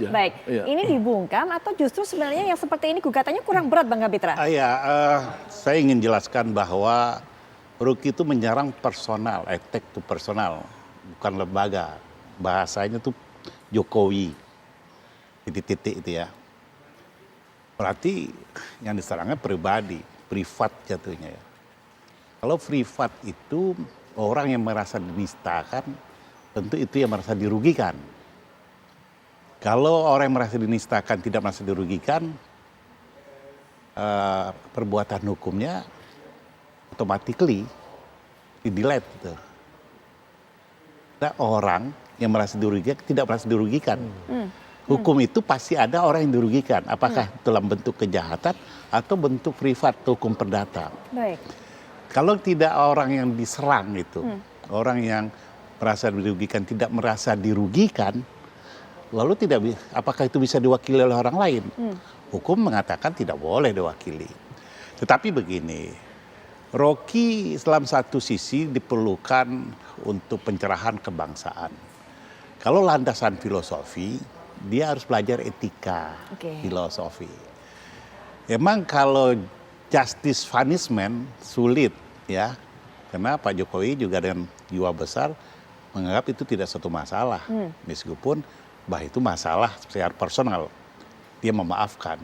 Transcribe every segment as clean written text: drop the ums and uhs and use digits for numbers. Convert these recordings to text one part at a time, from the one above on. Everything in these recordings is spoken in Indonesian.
aja. Baik, ini dibungkam atau justru sebenarnya yang seperti ini gugatannya kurang berat Bang Kapitra? Saya ingin jelaskan bahwa Rocky itu menyerang personal, attack to personal, bukan lembaga. Bahasanya tuh Jokowi, titik-titik itu ya. Berarti yang diserangnya pribadi, privat jatuhnya ya. Kalau privat itu orang yang merasa dinistakan, tentu itu yang merasa dirugikan. Kalau orang yang merasa dinistakan tidak merasa dirugikan, perbuatan hukumnya automatically di-delete gitu. Ada orang yang merasa dirugikan tidak merasa dirugikan. Hukum itu pasti ada orang yang dirugikan. Apakah dalam bentuk kejahatan atau bentuk privat hukum perdata. Baik. Kalau tidak orang yang diserang itu, orang yang merasa dirugikan tidak merasa dirugikan, lalu apakah itu bisa diwakili oleh orang lain? Hukum mengatakan tidak boleh diwakili. Tetapi begini, Rocky dalam satu sisi diperlukan untuk pencerahan kebangsaan. Kalau landasan filosofi, dia harus belajar etika, filosofi. Emang kalau justice punishment sulit ya, karena Pak Jokowi juga dengan jiwa besar menganggap itu tidak suatu masalah, meskipun itu masalah secara personal, dia memaafkan.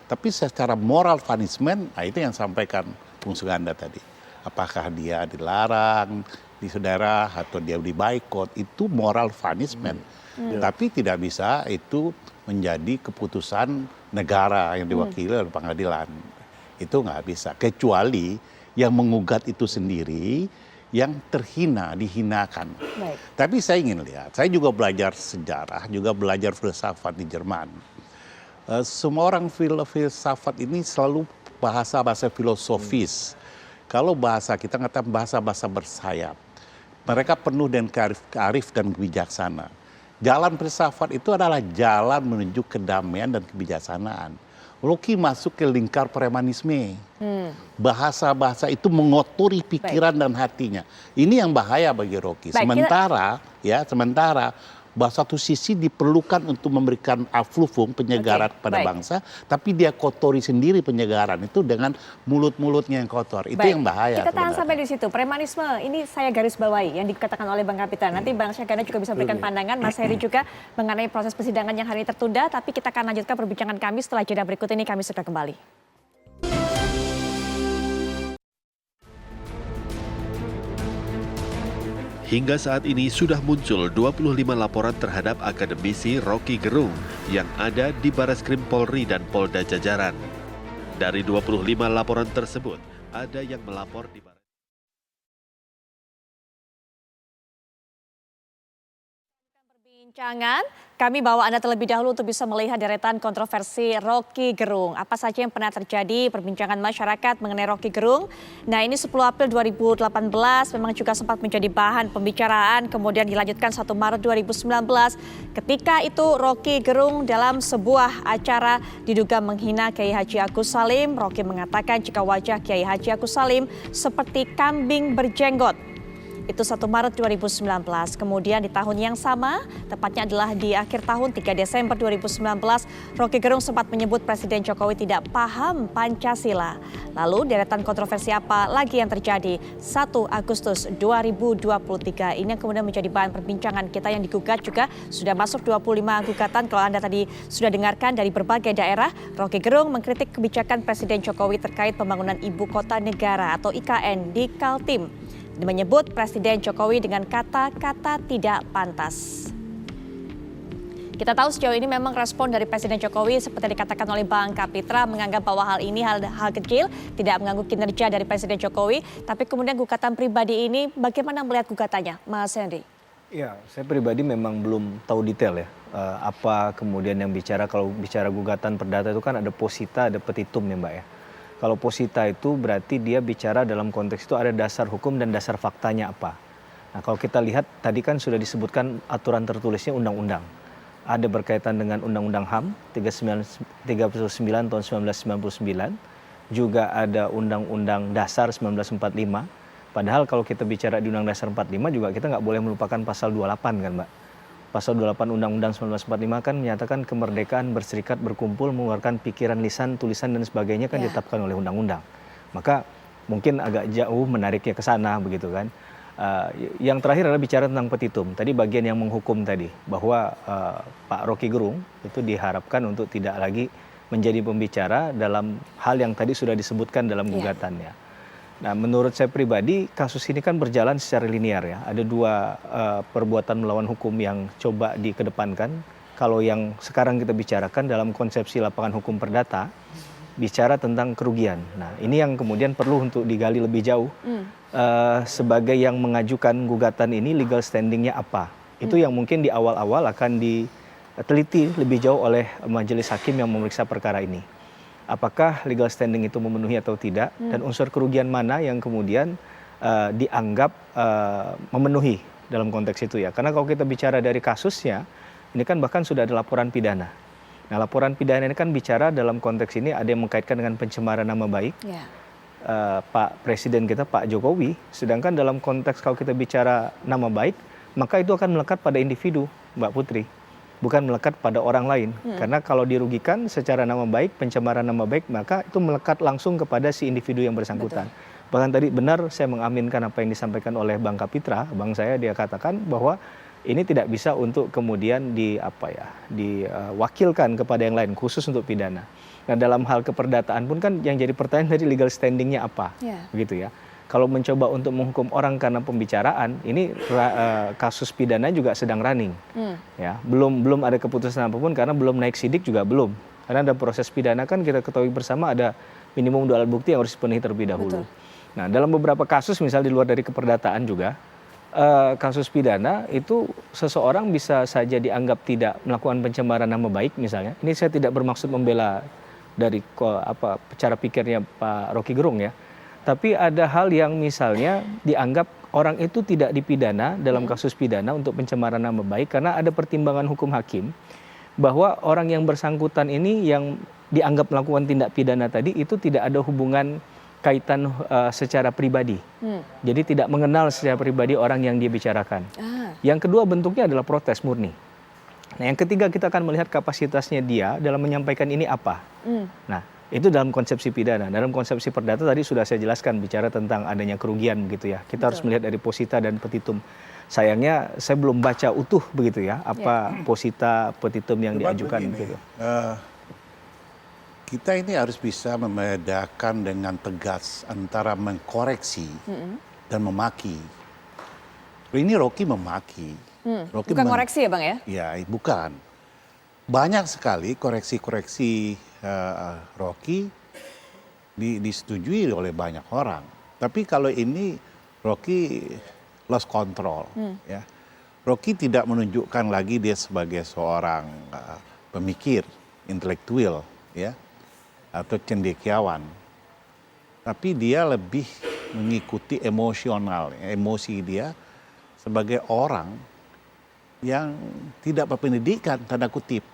Tapi secara moral punishment, itu yang sampaikan Bung Suganda tadi. Apakah dia dilarang di saudara atau dia dibaikot, itu moral punishment. Tapi tidak bisa itu menjadi keputusan negara yang diwakili oleh pengadilan. Itu nggak bisa. Kecuali yang mengugat itu sendiri yang terhina, dihinakan. Baik. Tapi saya ingin lihat, saya juga belajar sejarah, juga belajar filsafat di Jerman. Semua orang filsafat ini selalu bahasa-bahasa filosofis. Kalau bahasa kita katakan bahasa-bahasa bersayap. Mereka penuh dengan kearif dan kebijaksana. Jalan filsafat itu adalah jalan menuju kedamaian dan kebijaksanaan. Rocky masuk ke lingkar premanisme. Bahasa-bahasa itu mengotori pikiran dan hatinya. Ini yang bahaya bagi Rocky. Sementara satu sisi diperlukan untuk memberikan aflufung penyegaran kepada bangsa, tapi dia kotori sendiri penyegaran itu dengan mulut-mulutnya yang kotor. Itu yang bahaya. Kita tahan sampai di situ. Premanisme ini saya garis bawahi yang dikatakan oleh Bang Kapitra. Nanti Bang Syaganda juga bisa berikan pandangan, Mas Heri juga mengenai proses persidangan yang hari ini tertunda. Tapi kita akan lanjutkan perbincangan kami setelah jeda berikut ini. Kami segera kembali. Hingga saat ini sudah muncul 25 laporan terhadap akademisi Rocky Gerung yang ada di Barreskrim Polri dan Polda Jajaran. Dari 25 laporan tersebut, ada yang melapor di Perbincangan, kami bawa Anda terlebih dahulu untuk bisa melihat deretan kontroversi Rocky Gerung. Apa saja yang pernah terjadi, perbincangan masyarakat mengenai Rocky Gerung. Nah, ini 10 April 2018 memang juga sempat menjadi bahan pembicaraan, kemudian dilanjutkan 1 Maret 2019. Ketika itu Rocky Gerung dalam sebuah acara diduga menghina Kiai Haji Agus Salim. Rocky mengatakan jika wajah Kiai Haji Agus Salim seperti kambing berjenggot. Itu 1 Maret 2019. Kemudian di tahun yang sama, tepatnya adalah di akhir tahun 3 Desember 2019, Rocky Gerung sempat menyebut Presiden Jokowi tidak paham Pancasila. Lalu deretan kontroversi apa lagi yang terjadi? 1 Agustus 2023 ini yang kemudian menjadi bahan perbincangan kita yang digugat juga sudah masuk 25 gugatan. Kalau Anda tadi sudah dengarkan dari berbagai daerah, Rocky Gerung mengkritik kebijakan Presiden Jokowi terkait pembangunan Ibu Kota Negara atau IKN di Kaltim. Menyebut Presiden Jokowi dengan kata-kata tidak pantas. Kita tahu sejauh ini memang respon dari Presiden Jokowi seperti dikatakan oleh Bang Kapitra menganggap bahwa hal ini hal kecil, tidak mengganggu kinerja dari Presiden Jokowi. Tapi kemudian gugatan pribadi ini bagaimana melihat gugatannya, Mas Henry? Ya, saya pribadi memang belum tahu detail ya. Apa kemudian yang bicara, kalau bicara gugatan perdata itu kan ada posita, ada petitum ya Mbak ya. Kalau posita itu berarti dia bicara dalam konteks itu ada dasar hukum dan dasar faktanya apa. Nah kalau kita lihat tadi kan sudah disebutkan aturan tertulisnya undang-undang. Ada berkaitan dengan Undang-Undang HAM 39 tahun 1999. Juga ada Undang-Undang Dasar 1945. Padahal kalau kita bicara di Undang-Undang Dasar 45 juga kita nggak boleh melupakan pasal 28 kan Mbak. Pasal 28 Undang-Undang 1945 kan menyatakan kemerdekaan berserikat, berkumpul, mengeluarkan pikiran, lisan, tulisan dan sebagainya kan ditetapkan oleh undang-undang. Maka mungkin agak jauh menariknya ke sana begitu kan. Yang terakhir adalah bicara tentang petitum. Tadi bagian yang menghukum tadi bahwa Pak Rocky Gerung itu diharapkan untuk tidak lagi menjadi pembicara dalam hal yang tadi sudah disebutkan dalam gugatannya. Nah, menurut saya pribadi kasus ini kan berjalan secara linear ya. Ada dua perbuatan melawan hukum yang coba dikedepankan. Kalau yang sekarang kita bicarakan dalam konsepsi lapangan hukum perdata, bicara tentang kerugian. Nah, ini yang kemudian perlu untuk digali lebih jauh. Sebagai yang mengajukan gugatan ini legal standingnya apa? Itu yang mungkin di awal-awal akan diteliti lebih jauh oleh majelis hakim yang memeriksa perkara ini. Apakah legal standing itu memenuhi atau tidak, dan unsur kerugian mana yang kemudian dianggap memenuhi dalam konteks itu ya. Karena kalau kita bicara dari kasusnya, ini kan bahkan sudah ada laporan pidana. Nah, laporan pidana ini kan bicara dalam konteks ini ada yang mengkaitkan dengan pencemaran nama baik Pak Presiden kita, Pak Jokowi. Sedangkan dalam konteks kalau kita bicara nama baik, maka itu akan melekat pada individu, Mbak Putri. Bukan melekat pada orang lain. Karena kalau dirugikan secara nama baik, pencemaran nama baik, maka itu melekat langsung kepada si individu yang bersangkutan. Betul. Bahkan tadi benar saya mengaminkan apa yang disampaikan oleh Bang Kapitra, Bang saya, dia katakan bahwa ini tidak bisa untuk kemudian diwakilkan kepada yang lain, khusus untuk pidana. Nah, dalam hal keperdataan pun kan yang jadi pertanyaan tadi legal standingnya apa, begitu ya. Kalau mencoba untuk menghukum orang karena pembicaraan, ini kasus pidana juga sedang running, ya. Belum ada keputusan apapun karena belum naik sidik juga belum. Karena ada proses pidana kan kita ketahui bersama ada minimum dua alat bukti yang harus dipenuhi terlebih dahulu. Betul. Nah, dalam beberapa kasus misal di luar dari keperdataan juga, kasus pidana itu seseorang bisa saja dianggap tidak melakukan pencemaran nama baik misalnya. Ini saya tidak bermaksud membela dari cara pikirnya Pak Rocky Gerung ya. Tapi ada hal yang misalnya dianggap orang itu tidak dipidana dalam kasus pidana untuk pencemaran nama baik karena ada pertimbangan hukum hakim bahwa orang yang bersangkutan ini yang dianggap melakukan tindak pidana tadi itu tidak ada hubungan kaitan secara pribadi. Jadi tidak mengenal secara pribadi orang yang dia bicarakan. Yang kedua bentuknya adalah protes murni. Nah, yang ketiga kita akan melihat kapasitasnya dia dalam menyampaikan ini apa. Nah, itu dalam konsepsi pidana. Dalam konsepsi perdata tadi sudah saya jelaskan bicara tentang adanya kerugian begitu ya. Kita harus melihat dari posita dan petitum. Sayangnya saya belum baca utuh begitu ya apa posita petitum yang diajukan begitu. Kita ini harus bisa membedakan dengan tegas antara mengkoreksi dan memaki. Ini Rocky memaki. Rocky bukan koreksi ya Bang ya? Ya, bukan. Banyak sekali koreksi-koreksi Rocky disetujui oleh banyak orang. Tapi kalau ini Rocky lost control. Ya. Rocky tidak menunjukkan lagi dia sebagai seorang pemikir, intelektual, ya, atau cendekiawan. Tapi dia lebih mengikuti emosi dia sebagai orang yang tidak berpendidikan, tanda kutip.